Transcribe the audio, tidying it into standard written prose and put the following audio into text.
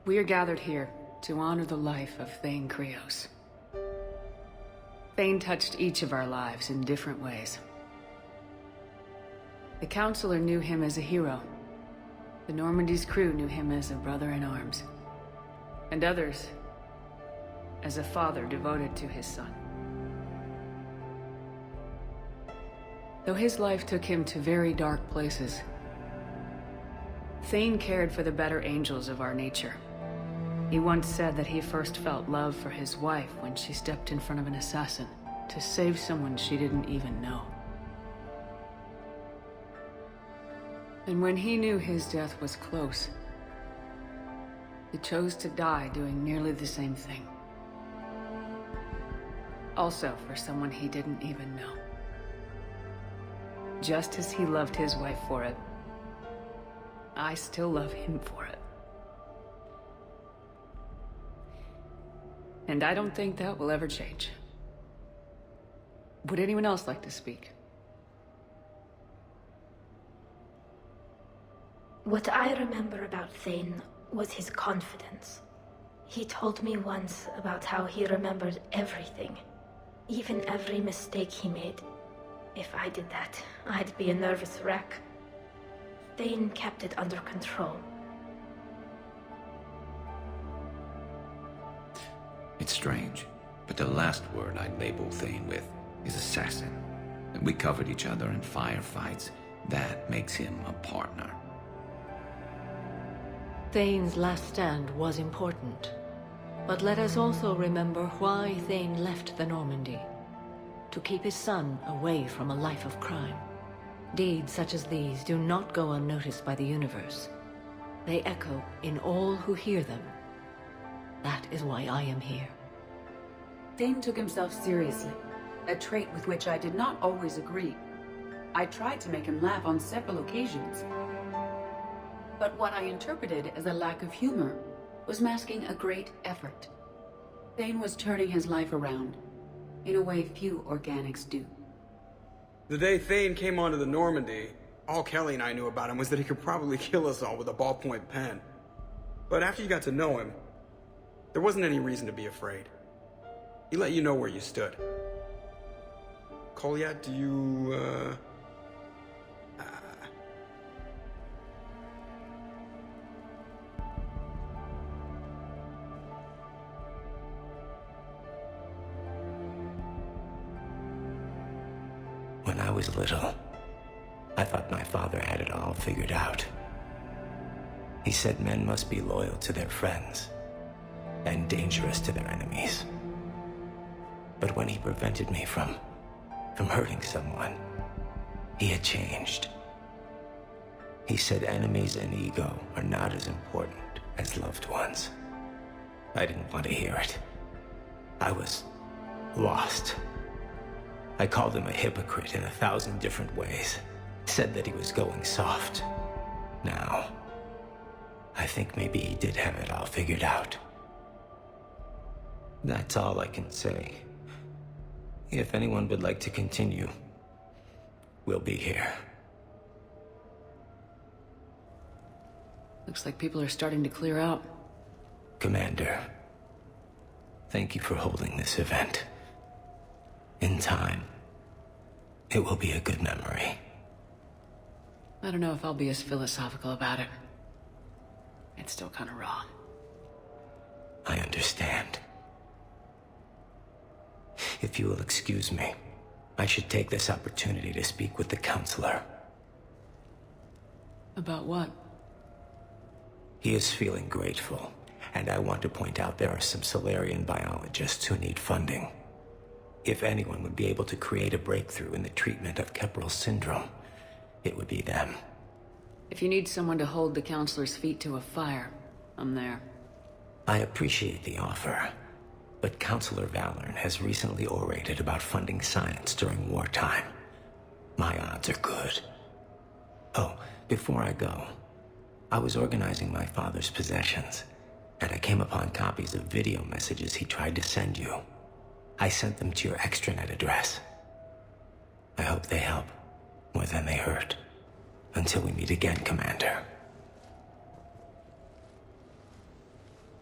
We are gathered here to honor the life of Thane Krios. Thane touched each of our lives in different ways. The Counselor knew him as a hero. The Normandy's crew knew him as a brother in arms. And others as a father devoted to his son. Though his life took him to very dark places, Thane cared for the better angels of our nature. He once said that he first felt love for his wife when she stepped in front of an assassin to save someone she didn't even know. And when he knew his death was close, he chose to die doing nearly the same thing. Also for someone he didn't even know. Just as he loved his wife for it, I still love him for it. And I don't think that will ever change. Would anyone else like to speak? What I remember about Thane was his confidence. He told me once about how he remembered everything, even every mistake he made. If I did that, I'd be a nervous wreck. Thane kept it under control. It's strange, but the last word I'd label Thane with is assassin. And we covered each other in firefights. That makes him a partner. Thane's last stand was important. But let us also remember why Thane left the Normandy. To keep his son away from a life of crime. Deeds such as these do not go unnoticed by the universe. They echo in all who hear them. That is why I am here. Thane took himself seriously, a trait with which I did not always agree. I tried to make him laugh on several occasions. But what I interpreted as a lack of humor was masking a great effort. Thane was turning his life around, in a way few organics do. The day Thane came onto the Normandy, all Kelly and I knew about him was that he could probably kill us all with a ballpoint pen. But after you got to know him, there wasn't any reason to be afraid. He let you know where you stood. Kolyat, do you, When I was little, I thought my father had it all figured out. He said men must be loyal to their friends and dangerous to their enemies. But when he prevented me from hurting someone, he had changed. He said enemies and ego are not as important as loved ones. I didn't want to hear it. I was lost. I called him a hypocrite in 1,000 different ways. Said that he was going soft. Now, I think maybe he did have it all figured out. That's all I can say. If anyone would like to continue, we'll be here. Looks like people are starting to clear out. Commander, thank you for holding this event. In time, it will be a good memory. I don't know if I'll be as philosophical about it. It's still kind of raw. I understand. If you will excuse me, I should take this opportunity to speak with the Counselor. About what? He is feeling grateful, and I want to point out there are some Solarian biologists who need funding. If anyone would be able to create a breakthrough in the treatment of Keppel's syndrome, it would be them. If you need someone to hold the Counselor's feet to a fire, I'm there. I appreciate the offer, but Counselor Valorn has recently orated about funding science during wartime. My odds are good. Oh, before I go, I was organizing my father's possessions, and I came upon copies of video messages he tried to send you. I sent them to your extranet address. I hope they help more than they hurt. Until we meet again, Commander.